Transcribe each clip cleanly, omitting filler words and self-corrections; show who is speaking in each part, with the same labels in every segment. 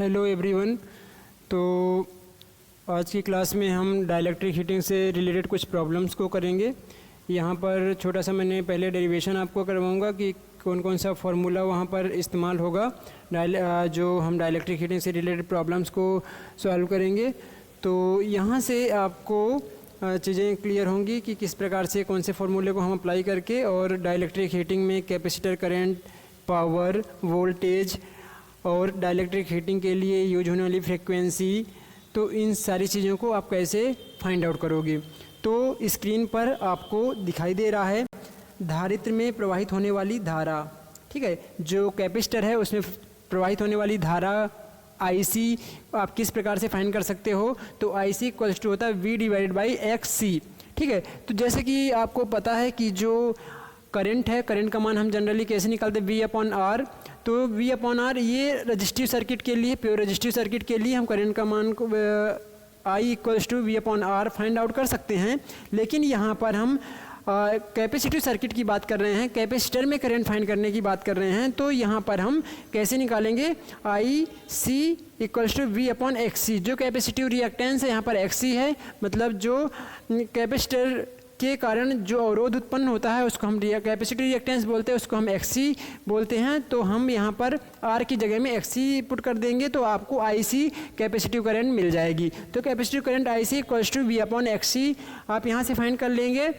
Speaker 1: Hello everyone. तो आज की क्लास में हम डाइलेक्ट्रिक हीटिंग से रिलेटेड कुछ प्रॉब्लम्स को करेंगे। यहाँ पर छोटा सा मैंने पहले डेरिवेशन आपको करवाऊँगा कि कौन कौन सा फार्मूला वहाँ पर इस्तेमाल होगा जो हम डाइलेक्ट्रिक हीटिंग से रिलेटेड प्रॉब्लम्स को सॉल्व करेंगे। तो यहाँ से आपको चीज़ें क्लियर होंगी कि किस प्रकार से कौन से फार्मूले को हम अप्लाई करके और डाइलेक्ट्रिक हीटिंग में कैपेसिटर करंट, पावर, वोल्टेज और डाइलेक्ट्रिक हीटिंग के लिए यूज होने वाली फ्रीक्वेंसी, तो इन सारी चीज़ों को आप कैसे फाइंड आउट करोगे। तो स्क्रीन पर आपको दिखाई दे रहा है धारित्र में प्रवाहित होने वाली धारा, ठीक है। जो कैपेसिटर है उसमें प्रवाहित होने वाली धारा IC आप किस प्रकार से फाइंड कर सकते हो। तो IC इक्वल्स टू होता है V/XC, ठीक है। तो जैसे कि आपको पता है कि जो करंट है, करंट का मान हम जनरली कैसे निकालते हैं, V/R। तो V/R ये रजिस्टिव सर्किट के लिए, प्योर रजिस्टिव सर्किट के लिए हम करंट का मान को I equals to V/R find out कर सकते हैं। लेकिन यहाँ पर हम कैपेसिटिव सर्किट की बात कर रहे हैं, कैपेसिटर में करंट फाइंड करने की बात कर रहे हैं। तो यहाँ पर हम कैसे निकालेंगे, IC इक्वल्स टू V/XC। जो कैपेसिटिव रिएक्टेंस है यहाँ पर XC है, मतलब जो कैपेसिटर के कारण जो अवरोध उत्पन्न होता है उसको हम कैपेसिटिव रिएक्टेंस बोलते हैं, उसको हम XC बोलते हैं। तो हम यहाँ पर R की जगह में XC पुट कर देंगे तो आपको IC कैपेसिटिव करंट मिल जाएगी। तो capacitive current IC equals to V/XC आप यहाँ से फाइंड कर लेंगे,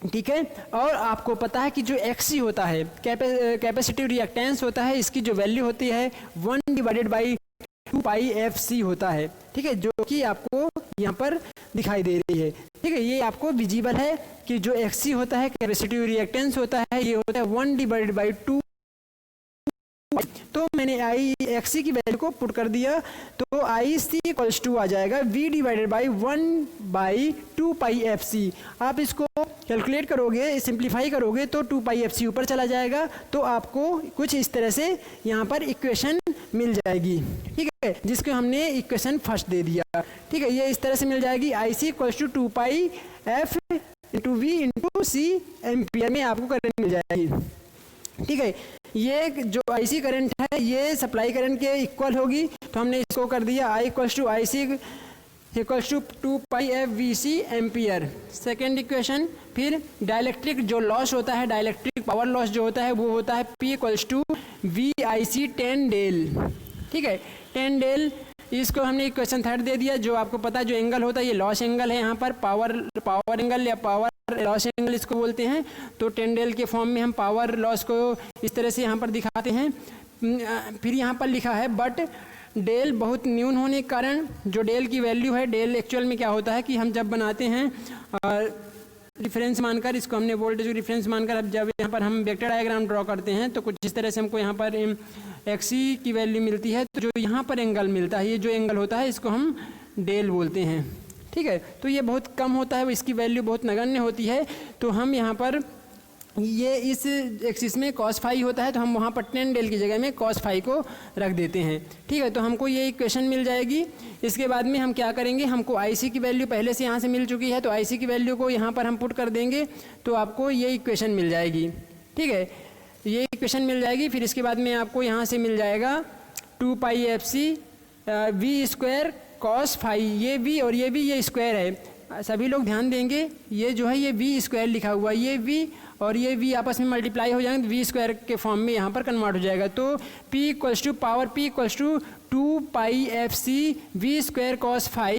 Speaker 1: ठीक है। और आपको पता है कि जो XC होता है, कैपेसिटिव रिएक्टेंस होता है, इसकी जो वैल्यू होती है 1/2πfC होता है, ठीक है, जो कि आपको यहाँ पर दिखाई दे रही है, ठीक है। ये आपको विजिबल है कि जो XC होता है, कैपेसिटिव रिएक्टेंस होता है, ये होता है 1/2। तो मैंने XC की वैल्यू को पुट कर दिया, तो IC इक्वल्स टू आ जाएगा V/1/2πfC। आप इसको कैलकुलेट करोगे, सिंप्लीफाई करोगे तो 2πfC ऊपर चला जाएगा। तो आपको कुछ इस तरह से यहाँ पर इक्वेशन मिल जाएगी, ठीक है, जिसको हमने इक्वेशन फर्स्ट दे दिया, ठीक है। ये इस तरह से मिल जाएगी, IC equals to 2πf into V into C ampere में आपको करंट मिल जाएगी, ठीक है। ये जो IC करंट है ये सप्लाई करंट के इक्वल होगी, तो हमने इसको कर दिया I equals to IC equals to 2πfVC ampere. Second equation, फिर डाइलेक्ट्रिक जो लॉस होता है, डाइलेक्ट्रिक पावर लॉस जो होता है वो होता है P equals to VIC 10 del, ठीक है, 10 डेल। इसको हमने इक्वेशन थर्ड दे दिया। जो आपको पता है जो एंगल होता है ये लॉस एंगल है, यहाँ पर पावर एंगल या पावर लॉस एंगल इसको बोलते हैं। तो 10 डेल के फॉर्म में हम पावर लॉस को इस तरह से यहाँ पर दिखाते हैं। फिर यहाँ पर लिखा है बट डेल बहुत न्यून होने के कारण जो डेल की वैल्यू है, डेल एक्चुअल में क्या होता है कि हम जब बनाते हैं रिफरेंस मानकर, इसको हमने वोल्टेज रिफरेंस मानकर, अब जब यहाँ पर हम वेक्टर डायग्राम ड्रॉ करते हैं तो कुछ इस तरह से हमको यहाँ पर XC की वैल्यू मिलती है। तो जो यहाँ पर एंगल मिलता है, ये जो एंगल होता है इसको हम डेल बोलते हैं, ठीक है। तो ये बहुत कम होता है, इसकी वैल्यू बहुत नगण्य होती है। तो हम यहाँ पर ये इस एक्सिस में cos फाई होता है, तो हम वहाँ पर 10 डेल की जगह में cos फाई को रख देते हैं, ठीक है। तो हमको ये इक्वेशन मिल जाएगी। इसके बाद में हम क्या करेंगे, हमको IC की वैल्यू पहले से यहाँ से मिल चुकी है, तो IC की वैल्यू को यहाँ पर हम पुट कर देंगे तो आपको ये इक्वेशन मिल जाएगी, ठीक है, ये इक्वेशन मिल जाएगी। फिर इसके बाद में आपको यहाँ से मिल जाएगा 2πfC V² cos फाई, ये V और ये V ये स्क्वायर है। सभी लोग ध्यान देंगे, ये जो है ये V² लिखा हुआ है, ये V और ये V आपस में मल्टीप्लाई हो जाएंगे, V² के फॉर्म में यहाँ पर कन्वर्ट हो जाएगा। तो P equals to power P equals to 2πfC V² cos phi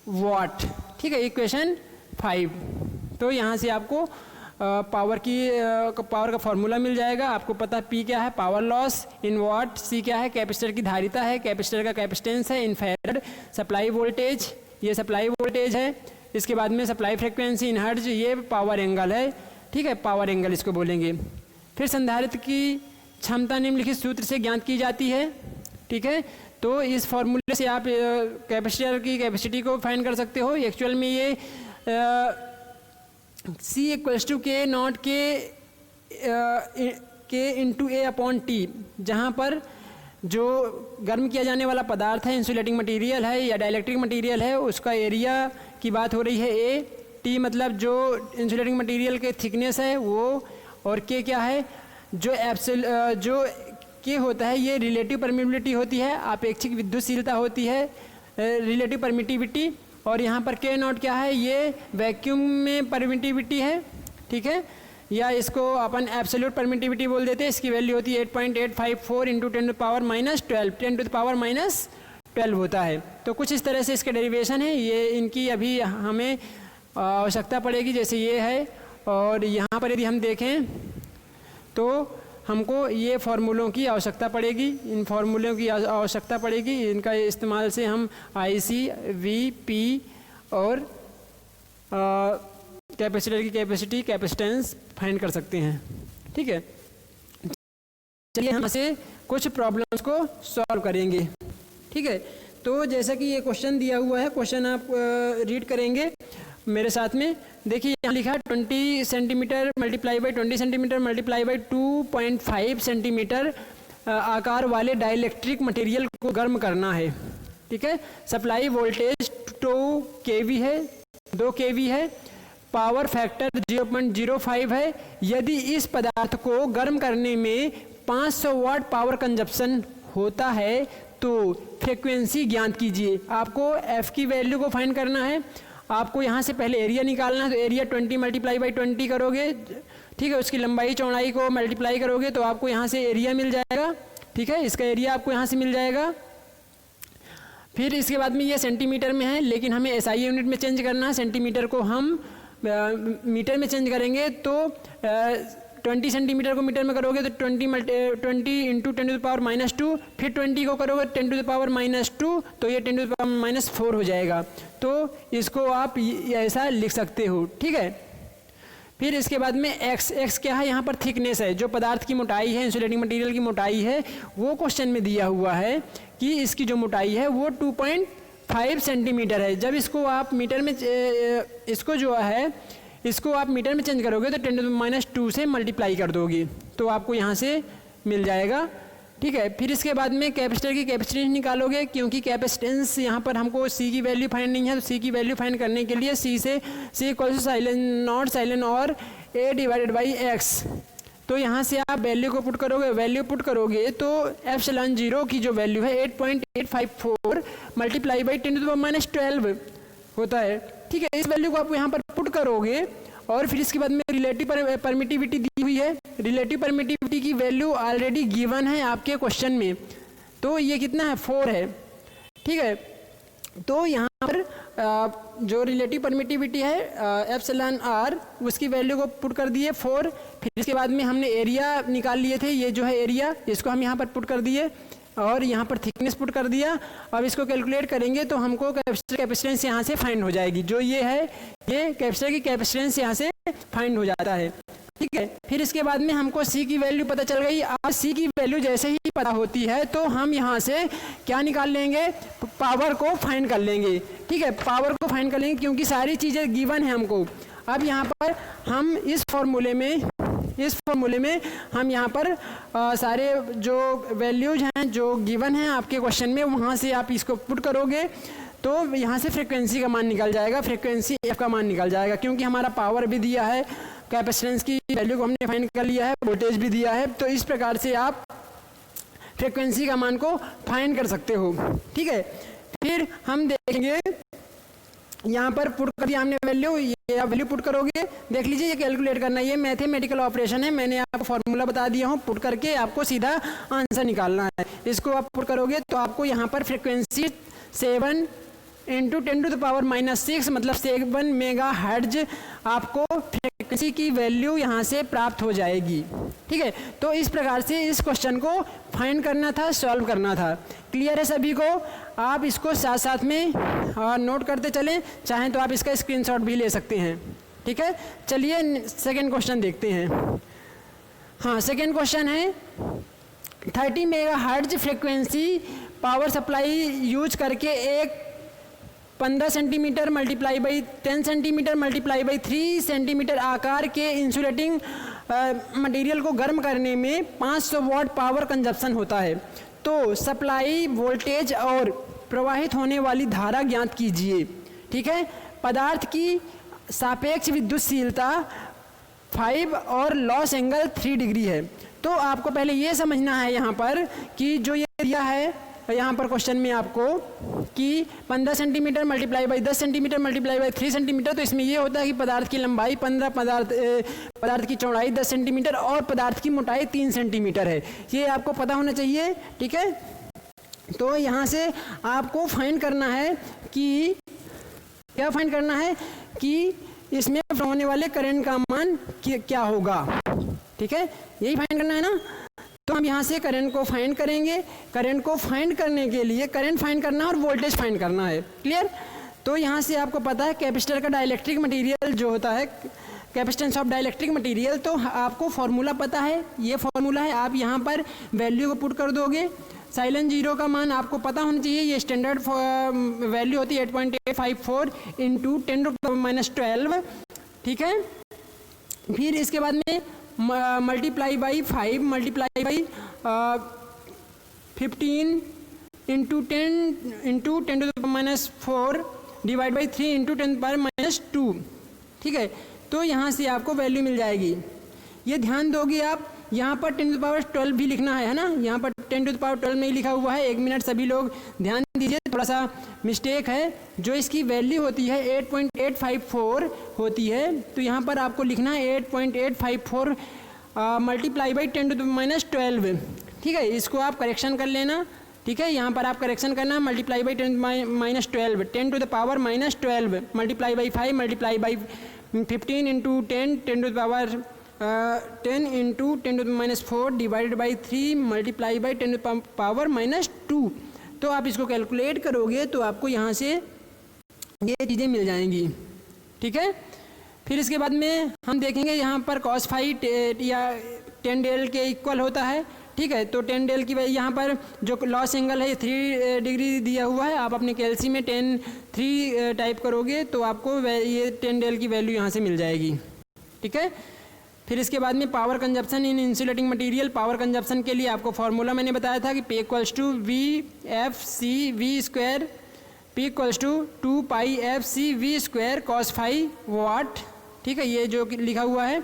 Speaker 1: watt, ठीक है, इक्वेशन 5। तो यहाँ से आपको पावर का फॉर्मूला मिल जाएगा। आपको पता है P क्या है, power loss in watt, C क्या है, कैपेसिटर की धारिता है, कैपेसिटर का कैपेसिटेंस है इन फैराड, सप्लाई वोल्टेज, ये सप्लाई वोल्टेज है। इसके बाद में सप्लाई फ्रिक्वेंसी इन हर्ट्ज, ये पावर एंगल है, ठीक है, पावर एंगल इसको बोलेंगे। फिर संधारित्र की क्षमता निम्नलिखित सूत्र से ज्ञात की जाती है, ठीक है। तो इस फॉर्मूले से आप कैपेसिटर की कैपेसिटी को फाइंड कर सकते हो। एक्चुअल में ये C equals to K naught K into A/T, जहाँ पर जो गर्म किया जाने वाला पदार्थ है, इंसुलेटिंग मटेरियल है या डाइलेक्ट्रिक मटेरियल है, उसका एरिया की बात हो रही है A, T मतलब जो इंसुलेटिंग मटेरियल के थिकनेस है वो, और K क्या है, जो के होता है ये रिलेटिव परमिटिविटी होती है, आपेक्षिक विद्युतशीलता होती है, रिलेटिव परमिटिविटी। और यहाँ पर के नॉट क्या है, ये वैक्यूम में परमिटिविटी है, ठीक है, या इसको अपन एब्सोल्यूट परमिटिविटी बोल देते हैं। इसकी वैल्यू होती है 8.854 इंटू 10⁻12, 10⁻12 होता है। तो कुछ इस तरह से इसके डेरिवेशन है, ये इनकी अभी हमें आवश्यकता पड़ेगी, जैसे ये है। और यहाँ पर यदि हम देखें तो हमको ये फार्मूलों की आवश्यकता पड़ेगी, इन फार्मूलों की आवश्यकता पड़ेगी। इनका इस्तेमाल से हम IC, VP और कैपेसिटर की कैपेसिटी, कैपेसिटेंस फाइंड कर सकते हैं, ठीक है। चलिए हम से कुछ प्रॉब्लम्स को सॉल्व करेंगे, ठीक है। तो जैसा कि ये क्वेश्चन दिया हुआ है, क्वेश्चन आप रीड करेंगे मेरे साथ में। देखिए यहाँ लिखा है 20 centimetre multiply by 20 centimetre multiply by 2.5 centimetre आकार वाले डाइलेक्ट्रिक मटेरियल को गर्म करना है, ठीक है। सप्लाई वोल्टेज 2 kV है, 2 kV है, पावर फैक्टर 0.05 है। यदि इस पदार्थ को गर्म करने में 500 वाट पावर कंजप्शन होता है तो फ्रीक्वेंसी ज्ञात कीजिए। आपको F की वैल्यू को फाइंड करना है। आपको यहाँ से पहले एरिया निकालना है, तो एरिया 20 मल्टीप्लाई बाई 20 करोगे, ठीक है। उसकी लंबाई चौड़ाई को मल्टीप्लाई करोगे तो आपको यहाँ से एरिया मिल जाएगा, ठीक है। इसका एरिया आपको यहाँ से मिल जाएगा। फिर इसके बाद में ये सेंटीमीटर में है, लेकिन हमें SI यूनिट में चेंज करना है। सेंटीमीटर को हम मीटर में चेंज करेंगे, तो 20 सेंटीमीटर को मीटर में करोगे तो 20 इंटू 10⁻², फिर 20 को करोगे 10⁻², तो ये 10⁻⁴ हो जाएगा। तो इसको आप ऐसा लिख सकते हो, ठीक है। फिर इसके बाद में x क्या है, यहाँ पर थिकनेस है, जो पदार्थ की मोटाई है, इंसुलेटिंग मटेरियल की मोटाई है, वो क्वेश्चन में दिया हुआ है कि इसकी जो मोटाई है वो 2.5 सेंटीमीटर है। जब इसको आप मीटर में इसको आप मीटर में चेंज करोगे तो 10⁻² से मल्टीप्लाई कर दोगे तो आपको यहाँ से मिल जाएगा, ठीक है। फिर इसके बाद में कैपेसिटर की कैपेसिटेंस निकालोगे, क्योंकि कैपेसिटेंस यहाँ पर हमको C की वैल्यू फाइंड नहीं है, तो C की वैल्यू फाइंड करने के लिए C equal silent not silent और A/X। तो यहाँ से आप वैल्यू को पुट करोगे तो ε0 की जो वैल्यू है 8.854 मल्टीप्लाई बाई 10⁻12 होता है, ठीक है। इस वैल्यू को आप यहाँ पर पुट करोगे और फिर इसके बाद में रिलेटिव परमिटिविटी दी हुई है। रिलेटिव परमिटिविटी की वैल्यू ऑलरेडी गिवन है आपके क्वेश्चन में, तो ये कितना है, 4 है, ठीक है। तो यहाँ पर जो रिलेटिव परमिटिविटी है εr, उसकी वैल्यू को पुट कर दिए 4। फिर इसके बाद में हमने एरिया निकाल लिए थे, ये जो है एरिया, इसको हम यहाँ पर पुट कर दिए और यहाँ पर थिकनेस पुट कर दिया। अब इसको कैलकुलेट करेंगे तो हमको कैपेसिटर कैपेसिटेंस यहाँ से फाइंड हो जाएगी, जो ये है, ये कैपेसिटर की कैपेसिटेंस यहाँ से फाइंड हो जाता है, ठीक है। फिर इसके बाद में हमको C की वैल्यू पता चल गई। अब C की वैल्यू जैसे ही पता होती है तो हम यहाँ से क्या निकाल लेंगे, पावर को फाइंड कर लेंगे, ठीक है। पावर को फाइंड कर लेंगे क्योंकि सारी चीज़ें गिवन है हमको। अब यहाँ पर हम इस फॉर्मूले में हम यहाँ पर सारे जो वैल्यूज हैं जो गिवन हैं आपके क्वेश्चन में, वहाँ से आप इसको पुट करोगे तो यहाँ से फ्रीक्वेंसी का मान निकल जाएगा, फ्रीक्वेंसी F का मान निकल जाएगा, क्योंकि हमारा पावर भी दिया है, कैपेसिटेंस की वैल्यू को हमने फाइंड कर लिया है, वोल्टेज भी दिया है। तो इस प्रकार से आप फ्रीक्वेंसी का मान को फाइंड कर सकते हो, ठीक है। फिर हम देखेंगे यहाँ पर पुट कर दिया हमने वैल्यू, ये आप वैल्यू पुट करोगे, देख लीजिए ये कैलकुलेट करना है, ये मैथमेटिकल ऑपरेशन है, मैंने आपको फॉर्मूला बता दिया हूँ, पुट करके आपको सीधा आंसर निकालना है। इसको आप पुट करोगे तो आपको यहाँ पर फ्रीक्वेंसी 7 इंटू 10⁻⁻6 मतलब 7 मेगाहर्ट्ज आपको फ्रीक्वेंसी की वैल्यू यहाँ से प्राप्त हो जाएगी, ठीक है। तो इस प्रकार से इस क्वेश्चन को फाइंड करना था, सॉल्व करना था। क्लियर है सभी को? आप इसको साथ साथ में नोट करते चलें, चाहें तो आप इसका स्क्रीनशॉट भी ले सकते हैं, ठीक है। चलिए सेकेंड क्वेश्चन देखते हैं। हाँ, सेकेंड क्वेश्चन है 30 megahertz frequency power supply use करके एक 15 centimetre multiply by 10 centimetre multiply by 3 centimetre आकार के इंसुलेटिंग मटेरियल को गर्म करने में 500 वाट पावर कंजप्शन होता है। तो सप्लाई वोल्टेज और प्रवाहित होने वाली धारा ज्ञात कीजिए, ठीक है। पदार्थ की सापेक्ष विद्युतशीलता 5 और लॉस एंगल 3 डिग्री है। तो आपको पहले ये समझना है यहाँ पर कि जो ये दिया है यहाँ पर क्वेश्चन में आपको कि 15 centimetre multiply by 10 centimetre multiply by 3 centimetre, तो इसमें ये होता है कि पदार्थ की लंबाई 15, पदार्थ की चौड़ाई 10 सेंटीमीटर और पदार्थ की मोटाई 3 सेंटीमीटर है। ये आपको पता होना चाहिए, ठीक है। तो यहाँ से आपको फाइंड करना है कि क्या फाइंड करना है कि इसमें होने वाले करंट का मान क्या होगा, ठीक है, यही फाइंड करना है ना। तो हम यहाँ से करंट को फाइंड करेंगे। करंट को फाइंड करने के लिए करंट फाइंड करना है और वोल्टेज फाइंड करना है, क्लियर। तो यहाँ से आपको पता है कैपेसिटर का डाइलेक्ट्रिक मटेरियल जो होता है, कैपेसिटेंस ऑफ डाइलेक्ट्रिक मटेरियल, तो आपको फॉर्मूला पता है, ये फॉर्मूला है। आप यहाँ पर वैल्यू को पुट कर दोगे। साइलेंट जीरो का मान आपको पता होना चाहिए, ये स्टैंडर्ड वैल्यू होती है 8.854 इंटू 10⁻12, ठीक है। फिर इसके बाद में multiply by 5 multiply by 15 into 10⁻4 divide by 3 into 10⁻2, ठीक है। तो यहाँ से आपको वैल्यू मिल जाएगी। ये ध्यान दोगे आप, यहाँ पर 10⁻12 भी लिखना है ना, यहाँ पर 10⁻12 नहीं लिखा हुआ है। 1 मिनट सभी लोग ध्यान दीजिए, थोड़ा सा मिस्टेक है। जो इसकी वैल्यू होती है 8.854 होती है, तो यहाँ पर आपको लिखना है 8.854 मल्टीप्लाई बाई 10⁻12, ठीक है। इसको आप करेक्शन कर लेना, ठीक है। यहाँ पर आप करेक्शन करना, multiply by 10⁻12 10⁻−12 multiply by 5 multiply by 15 into 10 into 10⁻4 divided by 3 multiply by 10⁻−2। तो आप इसको कैलकुलेट करोगे तो आपको यहाँ से ये चीज़ें मिल जाएंगी, ठीक है। फिर इसके बाद में हम देखेंगे यहाँ पर cos फाई या 10 डेल के इक्वल होता है, ठीक है। तो 10 डेल की यहाँ पर जो लॉस एंगल है 3 डिग्री दिया हुआ है। आप अपने कैलसी में 3 टाइप करोगे तो आपको ये 10 डेल की वैल्यू यहाँ से मिल जाएगी, ठीक है। फिर इसके बाद में power consumption in insulating material. Power consumption के लिए आपको फार्मूला मैंने बताया था कि P equals to VFCV square, P equals to 2πfCV square cos phi watt, ठीक है। ये जो लिखा हुआ है,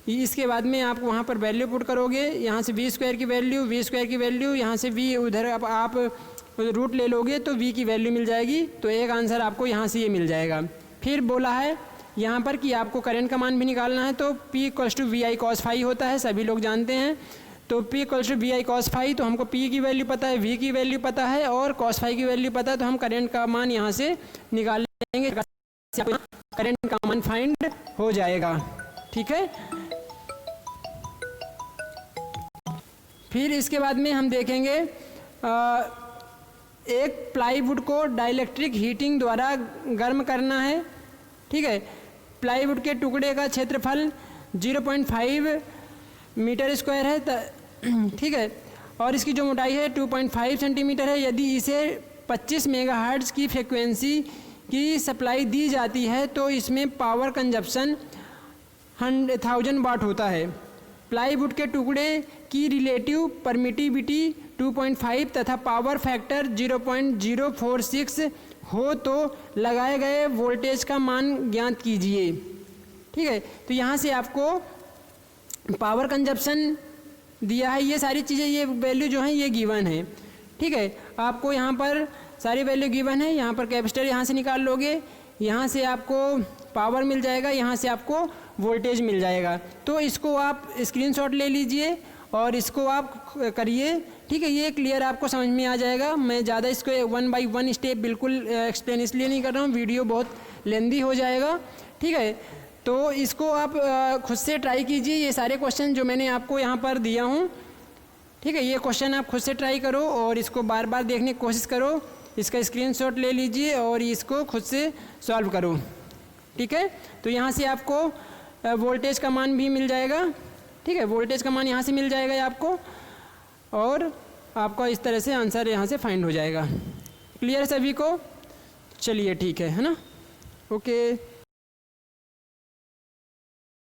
Speaker 1: इसके बाद में आप वहाँ पर वैल्यू पुट करोगे। यहाँ से V स्क्वायर की वैल्यू, यहाँ से V उधर आप रूट ले लोगे तो V की वैल्यू मिल जाएगी। तो एक आंसर आपको यहाँ से ये मिल जाएगा। फिर बोला है यहाँ पर कि आपको करंट का मान भी निकालना है, तो P equals to VI cos phi होता है, सभी लोग जानते हैं। तो P equals to VI cos phi, तो हमको P की वैल्यू पता है, V की वैल्यू पता है और cos फाई की वैल्यू पता है, तो हम करंट का मान यहाँ से निकाल लेंगे। करंट का मान फाइंड हो जाएगा, ठीक है। फिर इसके बाद में हम देखेंगे एक प्लाईवुड को डाइलेक्ट्रिक हीटिंग द्वारा गर्म करना है, ठीक है। प्लाईवुड के टुकड़े का क्षेत्रफल 0.5 मीटर स्क्वायर है, ठीक है, और इसकी जो मोटाई है 2.5 सेंटीमीटर है। यदि इसे 25 मेगाहर्ट्ज़ की फ्रिक्वेंसी की सप्लाई दी जाती है तो इसमें पावर कंजप्शन 1000 वाट होता है। प्लाईवुड के टुकड़े की रिलेटिव परमिटिविटी 2.5 तथा पावर फैक्टर 0.046 हो तो लगाए गए वोल्टेज का मान ज्ञात कीजिए, ठीक है। तो यहाँ से आपको पावर कंजप्शन दिया है, ये सारी चीज़ें, ये वैल्यू जो है ये गिवन है, ठीक है। आपको यहाँ पर सारी वैल्यू गिवन है। यहाँ पर कैपेसिटर यहाँ से निकाल लोगे, यहाँ से आपको पावर मिल जाएगा, यहाँ से आपको वोल्टेज मिल जाएगा। तो इसको आप स्क्रीनशॉट ले लीजिए और इसको आप करिए, ठीक है। ये क्लियर आपको समझ में आ जाएगा। मैं ज़्यादा इसको 1 बाई 1 स्टेप बिल्कुल एक्सप्लेन इसलिए नहीं कर रहा हूँ, वीडियो बहुत लेंदी हो जाएगा, ठीक है। तो इसको आप खुद से ट्राई कीजिए। ये सारे क्वेश्चन जो मैंने आपको यहाँ पर दिया हूँ, ठीक है, ये क्वेश्चन आप खुद से ट्राई करो और इसको बार बार देखने की कोशिश करो। इसका स्क्रीनशॉट ले लीजिए और इसको खुद से सॉल्व करो, ठीक है। तो यहाँ से आपको वोल्टेज का मान भी मिल जाएगा, ठीक है, वोल्टेज का मान यहाँ से मिल जाएगा आपको, और आपका इस तरह से आंसर यहाँ से फाइंड हो जाएगा। क्लियर सभी को? चलिए ठीक है ना, ओके।